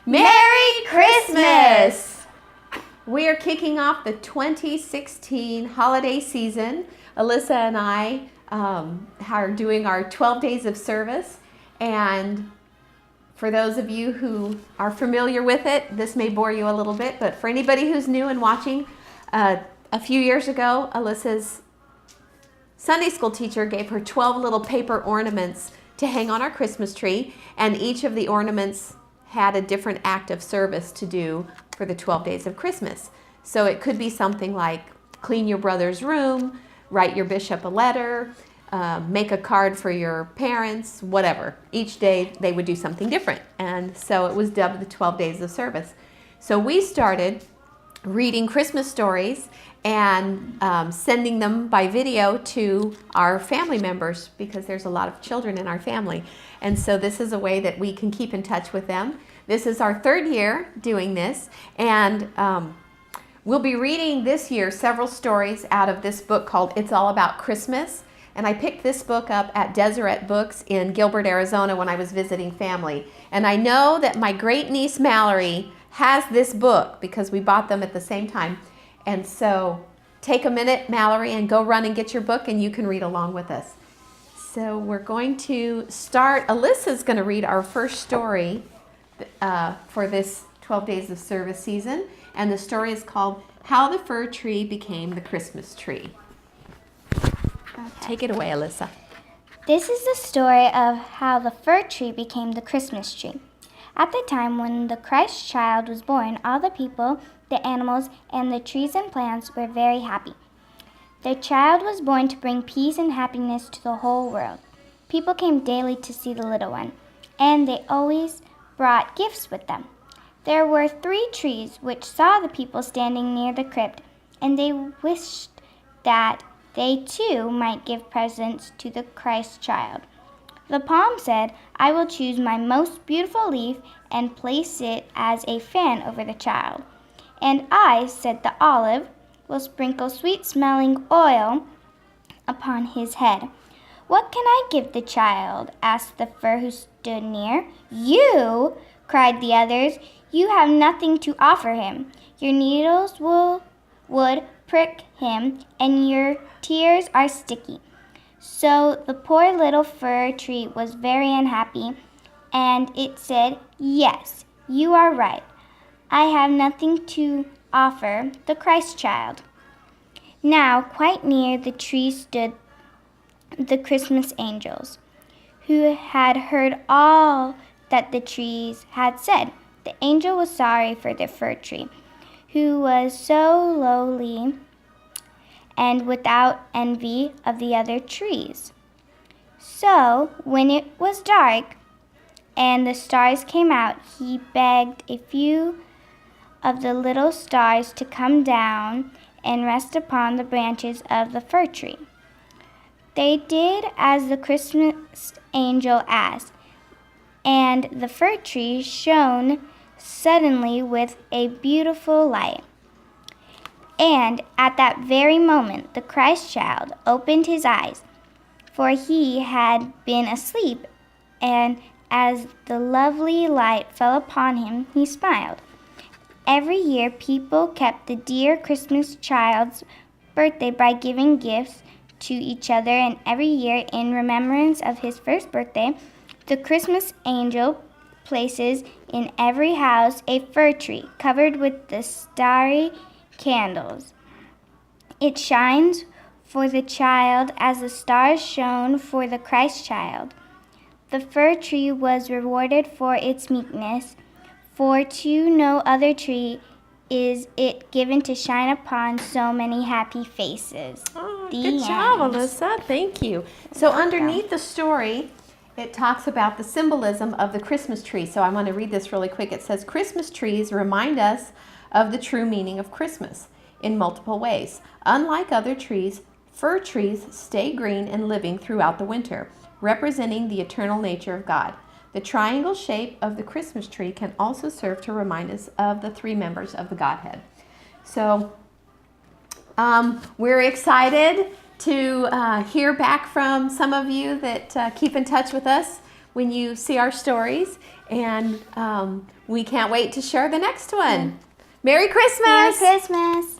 Merry Christmas! We are kicking off the 2016 holiday season. Alyssa and I are doing our 12 days of service, and for those of you who are familiar with it, this may bore you a little bit, but for anybody who's new and watching, a few years ago, Alyssa's Sunday school teacher gave her 12 little paper ornaments to hang on our Christmas tree, and each of the ornaments had a different act of service to do for the 12 days of Christmas. So it could be something like clean your brother's room, write your bishop a letter, make a card for your parents, whatever. Each day they would do something different. And so it was dubbed the 12 days of service. So we started reading Christmas stories and sending them by video to our family members, because there's a lot of children in our family. And so this is a way that we can keep in touch with them. This is our third year doing this, and we'll be reading this year several stories out of this book called It's All About Christmas. And I picked this book up at Deseret Books in Gilbert, Arizona when I was visiting family. And I know that my great niece Mallory has this book because we bought them at the same time. And so take a minute, Mallory, and go run and get your book, and you can read along with us. So we're going to start. Alyssa's going to read our first story for this 12 Days of Service season. And the story is called How the Fir Tree Became the Christmas Tree. Okay. Take it away, Alyssa. This is the story of how the fir tree became the Christmas tree. At the time when the Christ child was born, all the people, the animals, and the trees and plants were very happy. The child was born to bring peace and happiness to the whole world. People came daily to see the little one, and they always brought gifts with them. There were 3 trees which saw the people standing near the crypt, and they wished that they too might give presents to the Christ child. The palm said, "I will choose my most beautiful leaf and place it as a fan over the child." "And I," said the olive, "will sprinkle sweet-smelling oil upon his head." "What can I give the child?" asked the fir who stood near. "You!" cried the others. "You have nothing to offer him. Your needles would prick him, and your tears are sticky." So the poor little fir tree was very unhappy, and it said, "Yes, you are right. I have nothing to offer the Christ child." Now, quite near the tree stood the Christmas angels, who had heard all that the trees had said. The angel was sorry for the fir tree, who was so lowly and without envy of the other trees. So, when it was dark and the stars came out, he begged a few of the little stars to come down and rest upon the branches of the fir tree. They did as the Christmas angel asked, and the fir tree shone suddenly with a beautiful light. And at that very moment, the Christ child opened his eyes, for he had been asleep, and as the lovely light fell upon him, he smiled. Every year, people kept the dear Christmas child's birthday by giving gifts to each other, and every year, in remembrance of his first birthday, the Christmas angel places in every house a fir tree covered with the starry candles. It shines for the child as the stars shone for the Christ child. The fir tree was rewarded for its meekness, for to no other tree is it given to shine upon so many happy faces. Oh, good job, Alyssa. Thank you. So underneath the story, it talks about the symbolism of the Christmas tree. So I want to read this really quick. It says, Christmas trees remind us of the true meaning of Christmas in multiple ways. Unlike other trees, fir trees stay green and living throughout the winter, representing the eternal nature of God. The triangle shape of the Christmas tree can also serve to remind us of the 3 members of the Godhead. So we're excited to hear back from some of you that keep in touch with us when you see our stories. And we can't wait to share the next one. Merry Christmas! Merry Christmas!